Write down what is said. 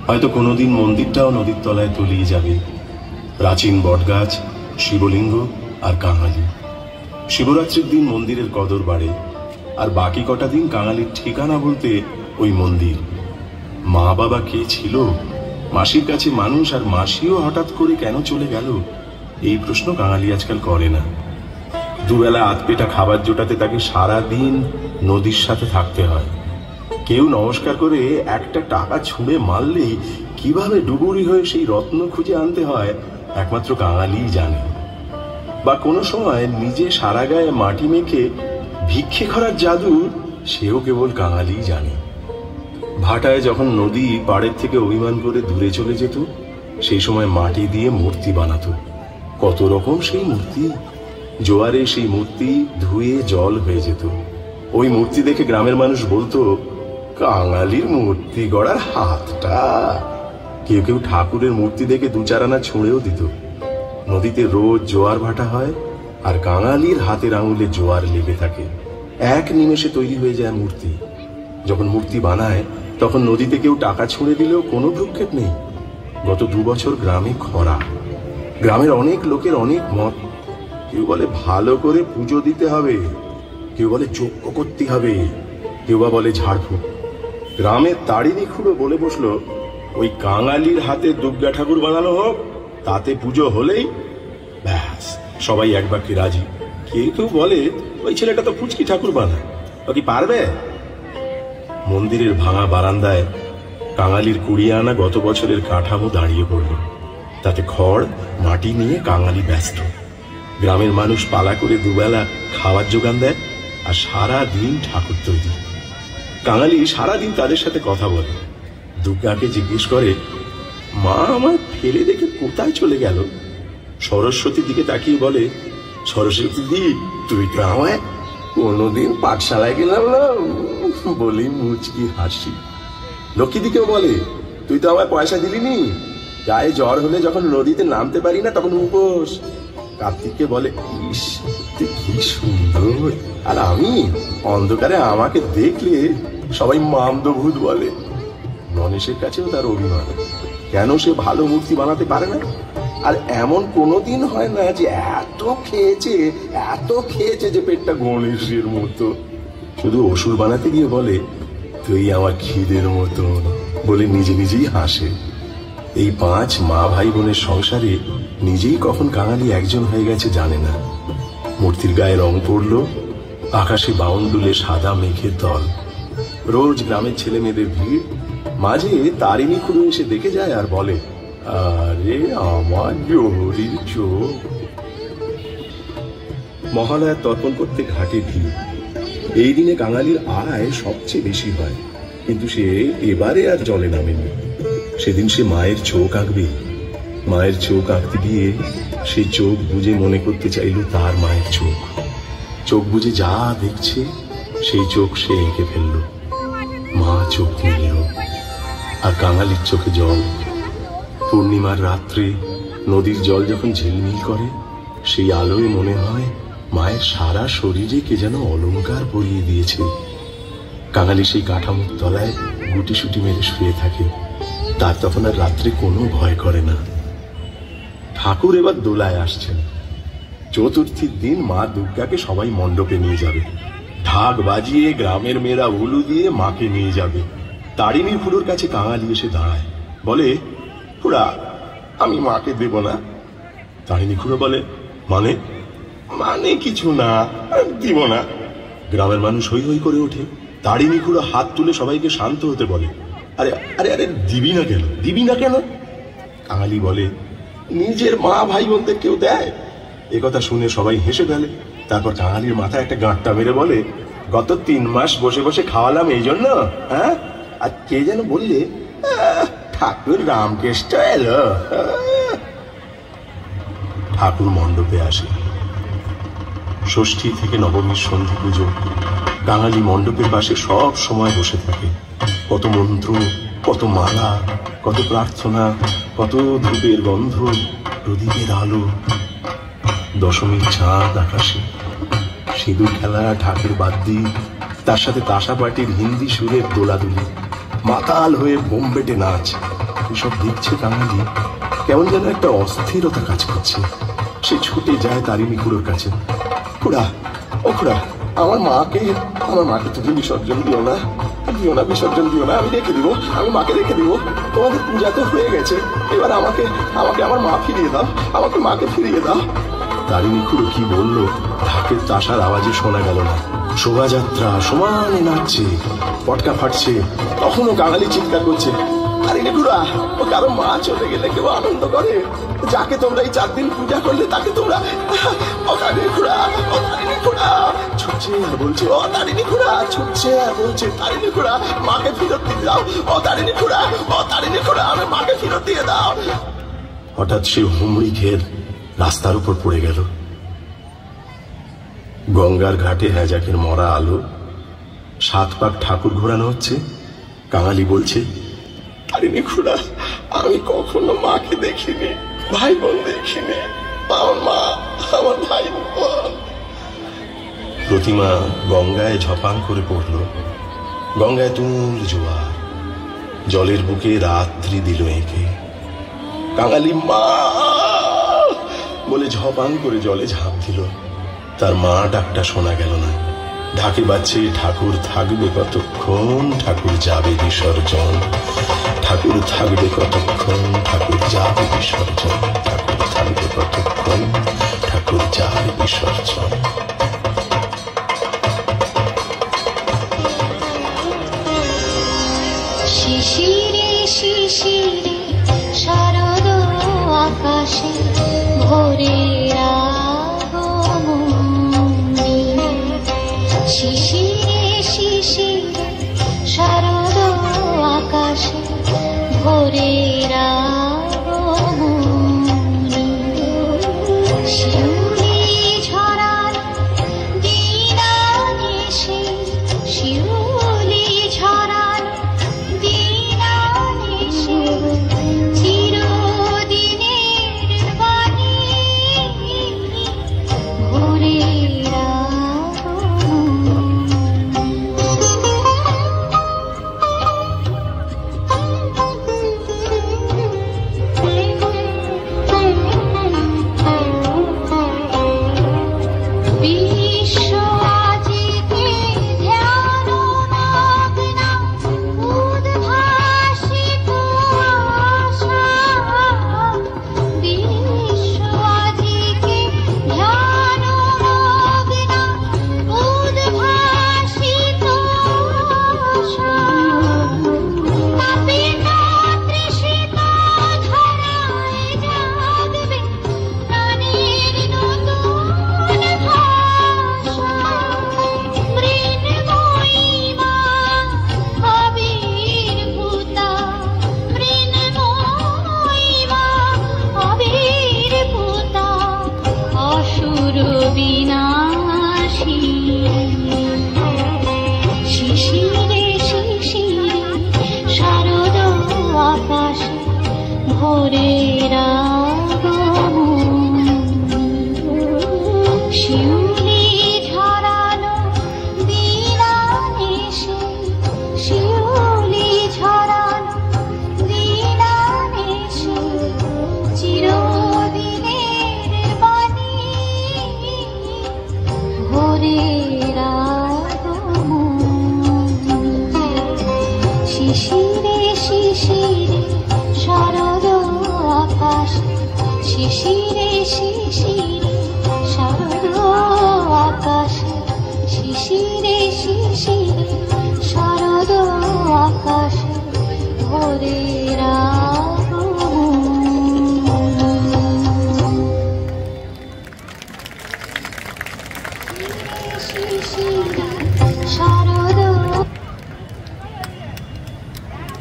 হয়তো কোনোদিন মন্দিরটাও নদীর তলায় তলিয়ে যাবে। প্রাচীন বটগাছ, শিবলিঙ্গ আর কাঙালি। শিবরাত্রির দিন মন্দিরের কদর বাড়ে, আর বাকি কটা দিন কাঙালির ঠিকানা বলতে ওই মন্দির। মা বাবা কে ছিল, মাসির কাছে মানুষ, আর মাসিও হঠাৎ করে কেন চলে গেল, এই প্রশ্ন কাঙালি আজকাল করে না। দুবেলা আধপেটা খাবার জোটাতে তাকে সারা দিন নদীর সাথে থাকতে হয়। কেউ নমস্কার করে একটা টাকা ছুঁড়ে মারলেই কিভাবে ডুবুরি হয়ে সেই রত্ন খুঁজে আনতে হয় একমাত্র কাঙালিই জানে। বা কোনো সময় নিজে সারা গায়ে মাটি মেখে ভিক্ষে করার জাদু সেও কেবল কাঙালিই জানে। ভাটায় যখন নদী পাড়ের থেকে অভিমান করে দূরে চলে যেত, সেই সময় মাটি দিয়ে মূর্তি বানাতো। কত রকম সেই মূর্তি! জোয়ারে সেই মূর্তি ধুয়ে জল হয়ে যেত। ওই মূর্তি দেখে গ্রামের মানুষ বলতো, কাঙালির মূর্তি গড়ার হাতটা। কেউ কেউ ঠাকুরের মূর্তি দেখে দু চার আনা ছুঁড়েও দিত। নদীতে রোজ জোয়ার ভাটা হয়, আর কাঙালির হাতের আঙুলে জোয়ার লেগে থাকে। এক নিমেষে তৈরি হয়ে যায় মূর্তি। যখন মূর্তি বানায় তখন নদীতে কেউ টাকা ছুঁড়ে দিলেও কোনো ভ্রুক্ষেপ নেই। গত 2 বছর গ্রামে খরা। গ্রামের অনেক লোকের অনেক মত। কেউ বলে ভালো করে পুজো দিতে হবে, কেউ বলে যজ্ঞ করতে হবে, কেউ বা বলে ঝাড়ফুঁক। গ্রামের তারিণী খুঁড়ো বলে বসলো, ওই কাঙালির হাতে দুর্গা ঠাকুর বানানো হোক, তাতে পুজো হলেই ব্যাস। সবাই এক বাক্যে রাজি। কেউ কেউ বলে, ওই ছেলেটা তো ফুচকি ঠাকুর বানায়, ও কি পারবে? মন্দিরের ভাঙা বারান্দায় কাঙালির 20 আনা গত বছরের কাঠামো দাঁড়িয়ে পড়ল। তাতে খড় মাটি নিয়ে কাঙালি ব্যস্ত। গ্রামের মানুষ পালা করে দুবেলা খাওয়ার জোগান দেয়, আর সারা দিন ঠাকুর তৈরি। কাঙালি সারাদিন তাদের সাথে কথা বলে। দুর্গাকে জিজ্ঞেস করে, মা আমার ফেলে দেখে কোথায় চলে গেল? সরস্বতীর দিকে তাকিয়ে বলে, সরস্বতী দি, তুই তো আমায় কোনোদিন পাঠশালায় গেলাম না বলি মুচকি হাসি। লক্ষ্মী দিকেও বলে, তুই তো আমায় পয়সা দিলিনি, গায়ে জ্বর হলে যখন নদীতে নামতে পারি না তখন উপোস। কার্তিককে বলে, ইস তুই কি সুন্দর, আর আমি অন্ধকারে আমাকে দেখলে সবাই মামদভূত বলে। গণেশের কাছেও তার অভিমান, কেন সে ভালো মূর্তি বানাতে পারে না। আর এমন কোনোদিন হয় না যে এত খেয়েছে যে পেটটা গণেশের মতো। শুধু অসুর বানাতে গিয়ে বলে, তুই আমার খিদের মতন বলে নিজে নিজেই হাসে। এই 5 মা ভাই বোনের সংসারে নিজেই কখন কাঙালি একজন হয়ে গেছে জানে না। মূর্তির গায়ে রং পড়লো, আকাশে বাউন্ডুলে সাদা মেঘের দল। রোজ গ্রামের ছেলে মেয়েদের ভিড়। মাঝে তারিণী খুঁড়ো এসে দেখে যায় আর বলে, আরে আমার জহরির চোখ। মহালয়ার তর্পণ করতে ঘাটে ভিড়। এই দিনে কাঙালির আয় সবচেয়ে বেশি হয়, কিন্তু সে এবারে আর জলে নামেনি। সেদিন সে মায়ের চোখ আঁকবে। মায়ের চোখ আঁকতে গিয়ে সে চোখ বুঝে মনে করতে চাইল তার মায়ের চোখ। চোখ বুঝে যা দেখছে সেই চোখ সে এঁকে ফেলল। মা চোখ মিলল, আর কাঙালির চোখে জল। পূর্ণিমার রাত্রে নদীর জল যখন ঝিলমিল করে, সেই আলোয় মনে হয় মায়ের সারা শরীরে কে যেন অলংকার পরিয়ে দিয়েছে। কাঙালি সেই কাঠামোর তলায় গুটিসুটি মেরে শুয়ে থাকে। তার তখন আর রাত্রে কোনো ভয় করে না। ঠাকুর এবার দোলায় আসছেন। চতুর্থীর দিন মা দুর্গাকে সবাই মণ্ডপে নিয়ে যাবে। ঢাক বাজিয়ে গ্রামের মেয়েরা উলু দিয়ে মাকে নিয়ে যাবে। তারিণী খুড়োর কাছে কাঙালি এসে দাঁড়ায়, বলে, খুড়া আমি মাকে দেব না। তারিণী খুড়ো বলে, মানে? মানে কিছু না, দিব না। গ্রামের মানুষ হই হই করে ওঠে। তারিণী খুড়ো হাত তুলে সবাইকে শান্ত হতে বলে, আরে আরে আরে দিবি না কেন, দিবি না কেন? কাঙালি বলে, নিজের মা ভাই বোনদের কেউ দেয়? একথা শুনে সবাই হেসে ফেলে। তারপর কাঙালির মাথায় একটা গাঁটটা মেরে বলে, গত 3 মাস বসে বসে খাওয়ালাম এই জন্য? হ্যাঁ, আর কে যেন বললে, ঠাকুর রামকৃষ্ণ এলো। ঠাকুর মণ্ডপে আসে। ষষ্ঠী থেকে নবমীর সন্ধি পুজো। কাঙালি মণ্ডপের পাশে সব সময় বসে থাকে। কত মন্ত্র, কত মালা, কত প্রার্থনা, কত ধূপের গন্ধ, প্রদীপের আলো। দশমীর চাঁদ আকাশে, সিঁদুর খেলা, ঠাকুর বাদ্যি, তার সাথে তাসা পাটির হিন্দি সুরের দোলাদুলি। মাতাল হয়ে বোম্বেটে নাচ। এসব দেখছে কাঙালি, কেমন যেন একটা অস্থিরতা কাজ করছে। সে ছুটে যায় তারিণী খুড়োর কাছে। খুড়া, ও খুড়া, আমার মাকে তুমি বিসর্জন দিও না, বিসর্জন দিও না, আমি রেখে দিব, আমি মাকে রেখে দিব। তোমাদের পূজা তো হয়ে গেছে, এবার আমাকে আমার মা ফিরিয়ে দাও, আমাকে মাকে ফিরিয়ে দাও। তারিণী খুড়ো কি বললো ঢাকের তাসার আওয়াজে শোনা গেল না। শোভাযাত্রা সমানে নাচছে, পটকা ফাটছে, তখনও কাঙালি চিৎকার করছে, তারিণী খুড়া, ও কারো মা চলে গেলে কেউ আনন্দ করে? যাকে তোমরা এই 4 দিন পূজা করলে তাকে তোমরা ও তারিণী খুড়া, ও তারিণী খুড়া ছুটছে আর বলছে, ও তারিণী খুড়া ছুটছে আর বলছে, তারিণী খুড়া মাকে ফেরত দিয়ে দাও, ও তারিণী খুড়া, ও তারিণী খুড়া আমার মাকে ফেরত দিয়ে দাও। হঠাৎ সে হুমড়ি খেয়ে রাস্তার উপর পড়ে গেল। গঙ্গার ঘাটে হ্যাজাকের মরা আলো, 7 পাক ঠাকুর ঘোরানো হচ্ছে। কাঙালি বলছে, তারিণী খুড়া, আমি কখনো মাকে দেখিনি, ভাই বোন দেখিনি, আমার মা, আমার ভাই বোন। প্রতিমা গঙ্গায় ঝপাং করে পড়ল। গঙ্গায় তুমুল জোয়ার, জলের বুকে রাত্রি দিল এঁকে। কাঙালি মা বলে ঝপাং করে জলে ঝাঁপ দিল। তার মা ডাকটা শোনা গেল না। ঢাকে বাজছে, ঠাকুর থাকবে কতক্ষণ, ঠাকুর যাবে বিসর্জন, ঠাকুর থাকবে কতক্ষণ, ঠাকুর যাবে বিসর্জন, ঠাকুর থাকবে কতক্ষণ, ঠাকুর যাবে বিসর্জন। শিশিরে শিশিরে শারদ আকাশে ভোরের আগমনী, শিশিরে শিশিরে শারদ আকাশে ভোরের আগমনী, শিউলি ঝরানো দিন আনিসে, শিউলি ঝরানো দিন আনিসে, চিরদিনের বাণী ভোরের ভোরের আগমনী, শিউলি ঝরানো দিন আনিসে, শিউলি ঝরানো দিন আনিসে, চিরদিনের বাণী ভোরের আগমনী, শিশিরে শিশিরে শারদ আকাশে, শিশিরে শিশিরে শারদ আকাশে, শিশিরে শিশিরে শারদ আকাশে ভোরের আগমনী, শিশিরে শারদ